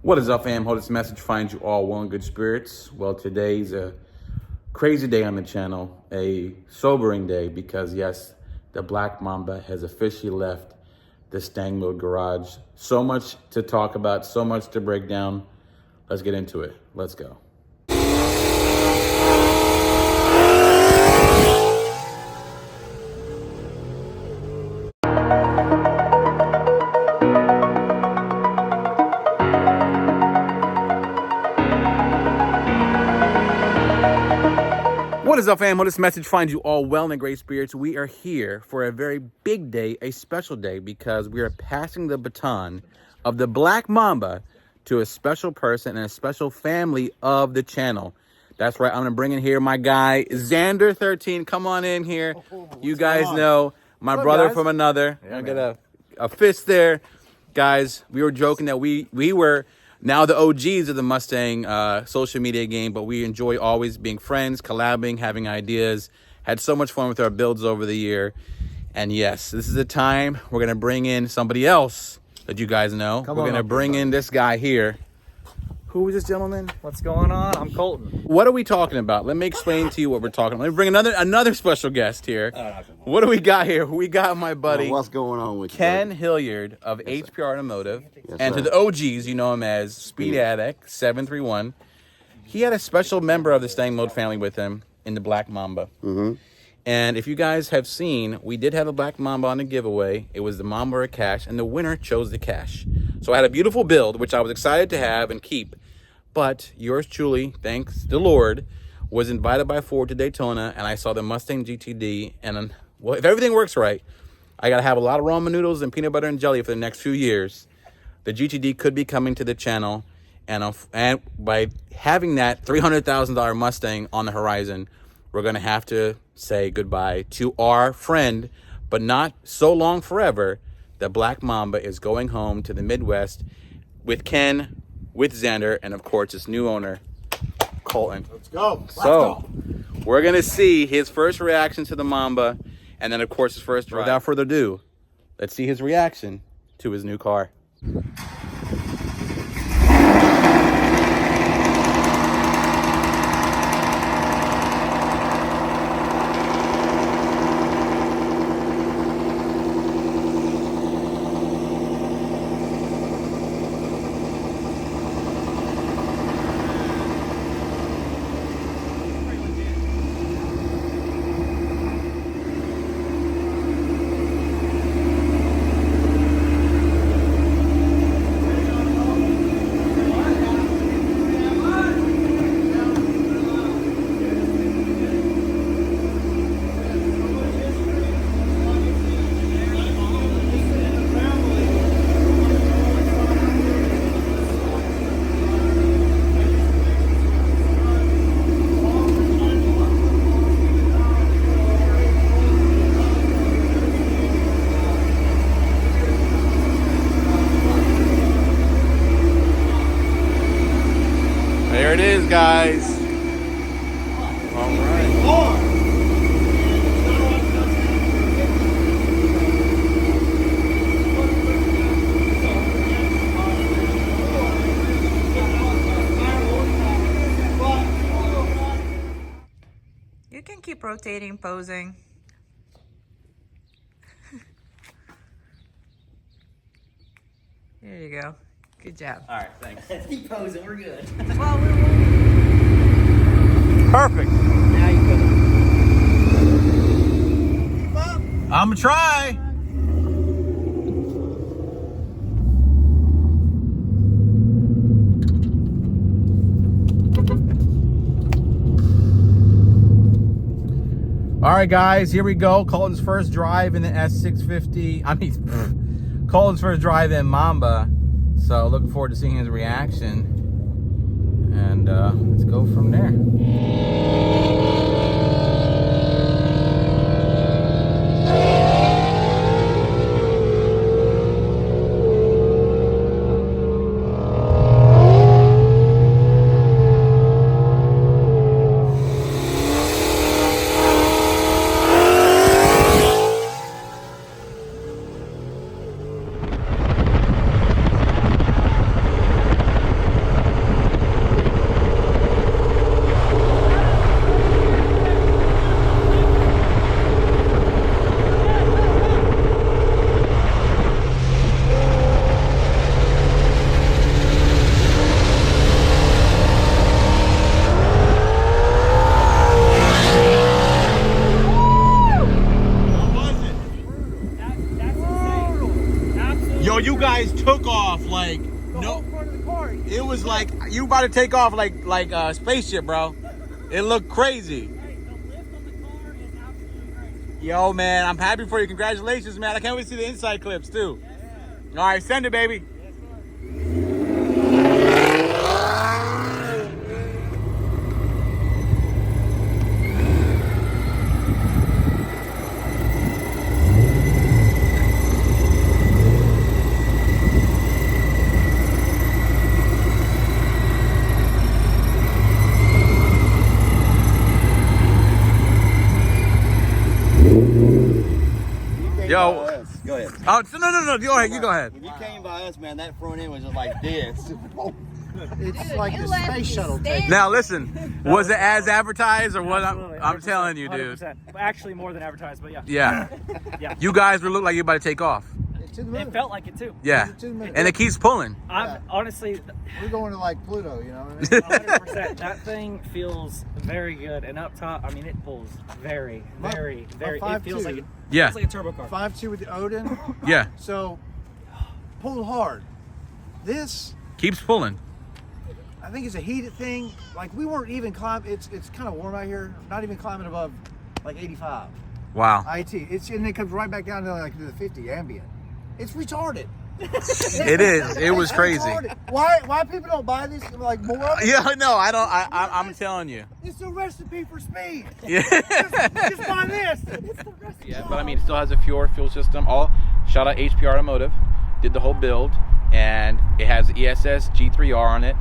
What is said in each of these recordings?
What is up, fam? Hope this message finds you all well in good spirits. Well, today's a crazy day on the channel, a sobering day because, yes, the Black Mamba has officially left the Stangmode garage. So much to talk about, so much to break down. Let's get into it. Let's go. What is up, fam? Well, this message finds you all well in great spirits. We are here for a very big day, a special day, because we are passing the baton of the Black Mamba to a special person and a special family of the channel. That's right. I'm going to bring in here my guy, Xander13. Come on in here. You guys know my brother from another. I got a fist there. Guys, we were joking that we were now the OGs of the Mustang social media game, but we enjoy always being friends, collabing, having ideas. Had so much fun with our builds over the year. And yes, this is the time we're going to bring in somebody else that you guys know. We're going to bring in this guy here. Who is this gentleman? What's going on? I'm Colton. What are we talking about? Let me explain to you what we're talking about. Let me bring another special guest here. What do we got here? We got my buddy. What's going on with Ken you, Hilliard of HPR Automotive. Yes, and sir. to the OGs, you know him as Speed Addict 731. He had a special member of the Stangmode family with him in the Black Mamba. And if you guys have seen, we did have a Black Mamba on the giveaway. It was the Mamba or cash, and the winner chose the cash. So I had a beautiful build, which I was excited to have and keep. But yours truly, thanks the Lord, was invited by Ford to Daytona, and I saw the Mustang GTD. And well, if everything works right, I got to have a lot of ramen noodles and peanut butter and jelly for the next few years. The GTD could be coming to the channel, and by having that $300,000 Mustang on the horizon, we're going to have to say goodbye to our friend, but not so long forever. The Black Mamba is going home to the Midwest with Ken, with Xander, and of course his new owner, Colton. Let's go. We're going to see his first reaction to the Mamba, and then of course his first drive. Without further ado, let's see his reaction to his new car. There it is, guys. All right. You can keep rotating, posing. There you go. Good job. All right, thanks. Keep posing, we're good. Well, Perfect. Now you go. I'm gonna try. All right, guys, here we go. Colton's first drive in the S650. I mean, Colton's first drive in Mamba. So looking forward to seeing his reaction. And let's go from there. No. whole front of the car. It was like you about to take off like a spaceship, bro. It looked crazy. Hey, the lift on the car is absolutely great. Yo, man, I'm happy for you. Congratulations, man. I can't wait to see the inside clips too. All right, send it, baby. Yo. Go ahead. Oh, no. Go ahead. You go ahead. When you came by us, man, that front end was just like this. It's like the space shuttle. Now listen, was it as advertised or what? Absolutely, I'm 100%, telling you, dude. 100%. Actually, more than advertised, but yeah. Yeah. Yeah. You guys were look like you're about to take off. It felt like it too. Yeah. And it keeps pulling. I'm honestly, We're going to like Pluto, you know what I mean? 100%. That thing feels very good, and up top, I mean, it pulls very. It feels like Yeah. a turbo car. 5.2 with the Odin, Yeah. so pulled hard. This, Keeps pulling. I think, is a heated thing. Like we weren't even climbing. It's kind of warm out here. Not even climbing above like 85 Wow. IT. And it comes right back down to like the 50 ambient. It's retarded. It is. It was It's crazy. retarded. Why people don't buy this like more? Of it? Yeah, no, I don't. I'm telling you. It's a recipe for speed. Yeah. Just buy this. It's the recipe. Yeah, but I mean, it still has a fuel system. All shout out HPR Automotive, did the whole build, and it has the ESS G3R on it,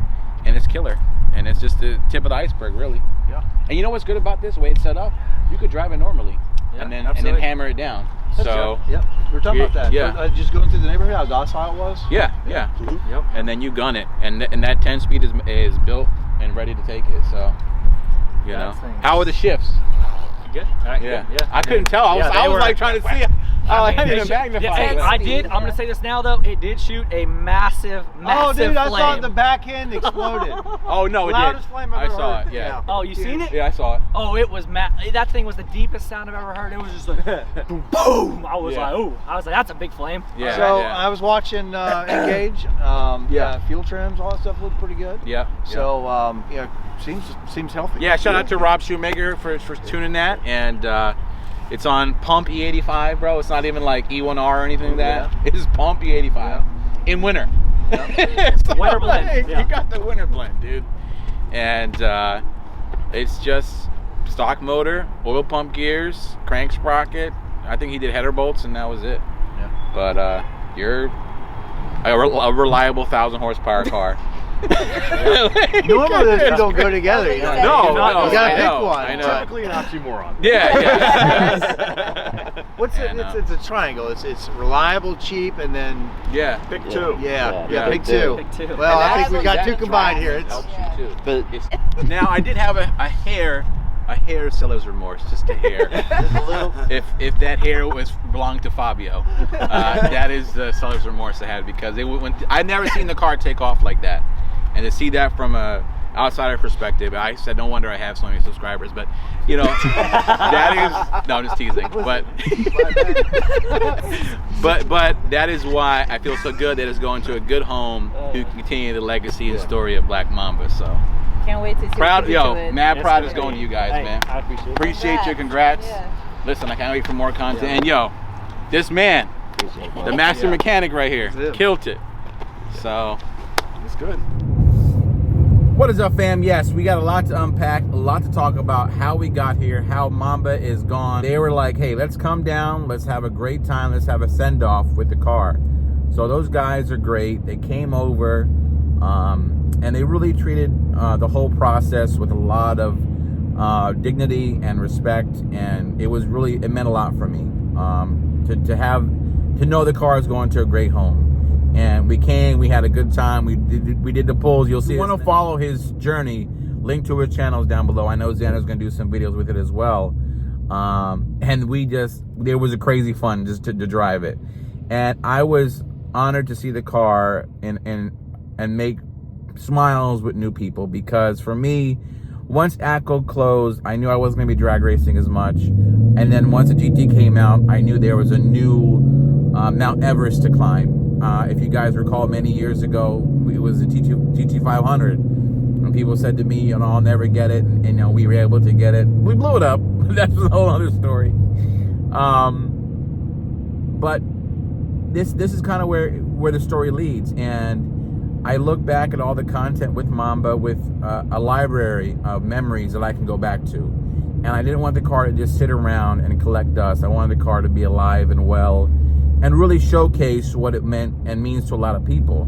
and it's killer. And it's just the tip of the iceberg, really. Yeah. And you know what's good about this? The way it's set up, you could drive it normally, Yeah, and then absolutely. hammer it down. So Yep. We were talking about that. Yeah. Just going through the neighborhood, how docile it was. yeah. Yep. And then you gun it, and that 10-speed is built and ready to take it. So, you know, That thing. how are the shifts? Good. Yeah. I couldn't tell. I was like trying to see. I need to magnify it. I did. I'm gonna say this now though. It did shoot a massive Oh, dude, I flame. saw the back end exploded. Oh no, it Loudest did. flame I've I ever saw heard. it. Yeah. Oh, you seen it? Yeah, I saw it. Oh, it was that thing was the deepest sound I've ever heard. It was just like boom. I was Yeah. like, ooh. I was like, that's a big flame. Yeah. So yeah. I was watching Engage. Fuel trims, all that stuff looked pretty good. Yeah. So seems healthy. Yeah. Shout out to Rob Shoemaker for tuning that, and it's on Pump E85, bro. It's not even like E1R or anything like that. Yeah. It is Pump E85 in winter. So, Winter blend, like, yeah. You got the winter blend, dude. And it's just stock motor, oil pump gears, crank sprocket. I think he did header bolts, and that was it. Yeah. But you're a reliable 1,000 horsepower car. Normally those two don't go together. You know? No, You gotta I pick know, one. I know. Typically an oxymoron. Yeah. What's it? I know. It's a triangle. It's reliable, cheap, and then Yeah. pick two. Yeah, Yeah. pick two. Pick two. Well, I And think we got that two combined here. It's helps you too. But now I did have a hair seller's remorse, just a hair. If that hair belonged to Fabio, that is the seller's remorse I had, because I'd never seen the car take off like that, and to see that from a outsider perspective, I said no wonder I have so many subscribers. But you know, that is no, I'm just teasing. But that is why I feel so good that it's going to a good home to continue the legacy and story of Black Mamba. So Can't wait to see proud, what you do yo, to it. mad Yes, proud man. is going to you guys, Hey, man. I appreciate it. Appreciate you. Congrats. Yeah. Listen, I can't wait for more content. And yo, this man, the master mechanic right here, That's it. killed it. So it's good. what is up, fam? Yes, we got a lot to unpack, a lot to talk about, how we got here, how Mamba is gone. They were like, hey, let's come down, let's have a great time, let's have a send-off with the car. So those guys are great. They came over, and they really treated the whole process with a lot of dignity and respect, and it meant a lot for me to know the car is going to a great home. And we came, we had a good time, we did the pulls. You'll see. If you want to follow his journey, link to his channels down below. I know Xander's gonna do some videos with it as well. And there was a crazy fun just to drive it. And I was honored to see the car and make smiles with new people, because for me, once ATCO closed, I knew I wasn't gonna be drag racing as much. And then once the GT came out, I knew there was a new Mount Everest to climb. If you guys recall, many years ago, it was the GT500, and people said to me, you know, I'll never get it, and you know, we were able to get it. We blew it up. That's a whole other story. But this is kind of where the story leads, and I look back at all the content with Mamba with a library of memories that I can go back to. And I didn't want the car to just sit around and collect dust. I wanted the car to be alive and well and really showcase what it meant and means to a lot of people.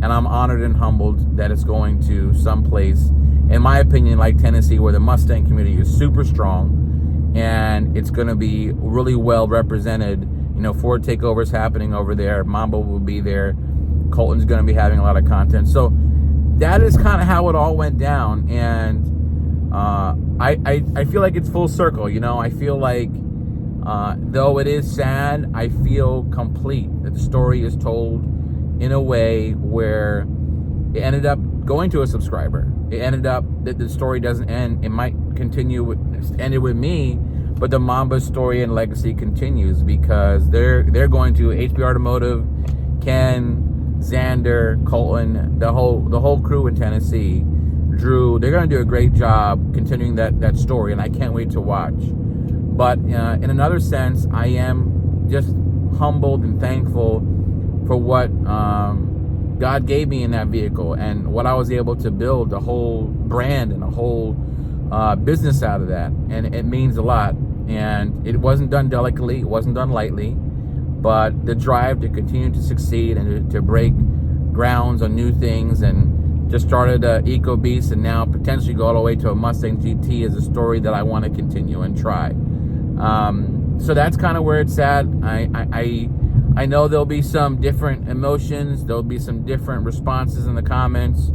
And I'm honored and humbled that it's going to some place, in my opinion, like Tennessee, where the Mustang community is super strong, and it's going to be really well represented. You know, Ford takeovers happening over there. Mamba will be there. Colton's going to be having a lot of content. So that is kind of how it all went down. And I feel like it's full circle. You know, I feel like though it is sad, I feel complete that the story is told in a way where it ended up going to a subscriber. It ended up that the story doesn't end. It might continue, ended with me, but the Mamba story and legacy continues, because they're going to HP Automotive, Ken, Xander, Colton, the whole crew in Tennessee, Drew. They're going to do a great job continuing that story, and I can't wait to watch. But in another sense, I am just humbled and thankful for what God gave me in that vehicle, and what I was able to build a whole brand and a whole business out of that. And it means a lot. And it wasn't done delicately, it wasn't done lightly, but the drive to continue to succeed and to break grounds on new things, and just started Eco Beast, and now potentially go all the way to a Mustang GT, is a story that I want to continue and try. So that's kind of where it's at. I know there'll be some different emotions, there'll be some different responses in the comments,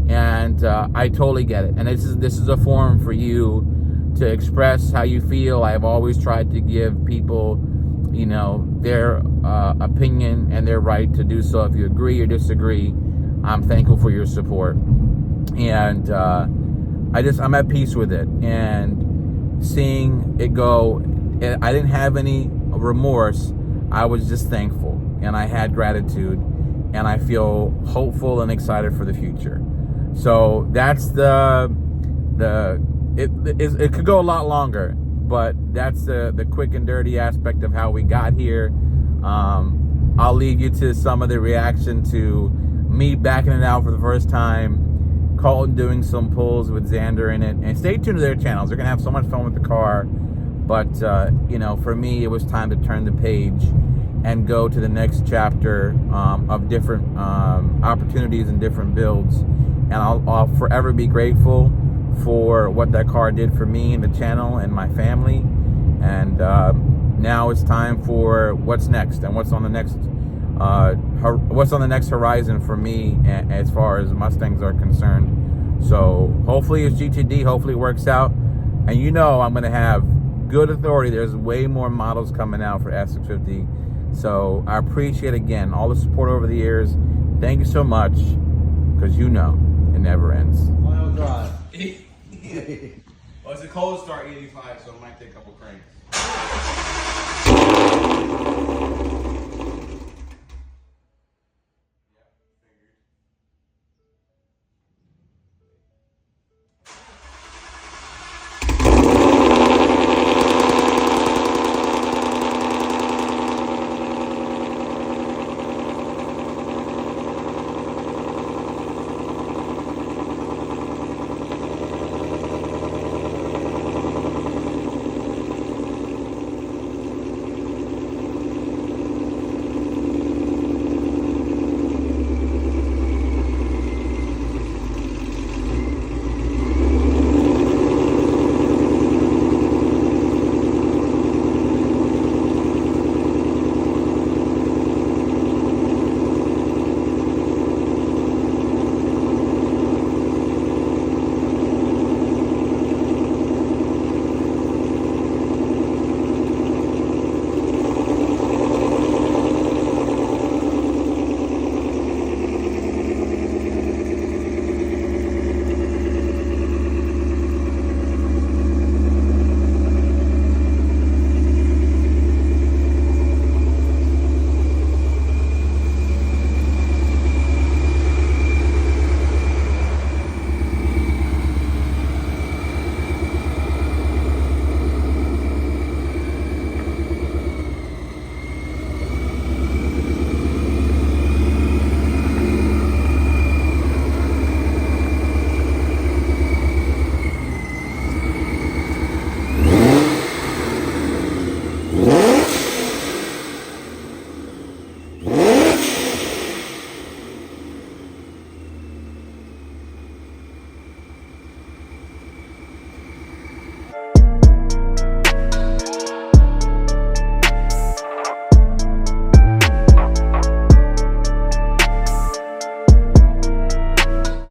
and I totally get it. And this is a forum for you to express how you feel. I've always tried to give people, you know, their opinion and their right to do so. If you agree or disagree, I'm thankful for your support, and I'm at peace with it. And seeing it go, I didn't have any remorse. I was just thankful, and I had gratitude, and I feel hopeful and excited for the future. So that's it could go a lot longer, but that's the quick and dirty aspect of how we got here. I'll leave you to some of the reaction to me backing it out for the first time, Colton doing some pulls with Xander in it, and stay tuned to their channels. They're gonna have so much fun with the car. But you know, for me, it was time to turn the page and go to the next chapter of different opportunities and different builds. And I'll forever be grateful for what that car did for me and the channel and my family. And now it's time for what's next, and what's on the next horizon for me as far as Mustangs are concerned. So hopefully it's GTD, hopefully it works out, and you know I'm gonna have good authority. There's way more models coming out for S650. So I appreciate, again, all the support over the years. Thank you so much, because you know it never ends. Final drive. Well, it's a cold start 85, so it might take a couple cranks.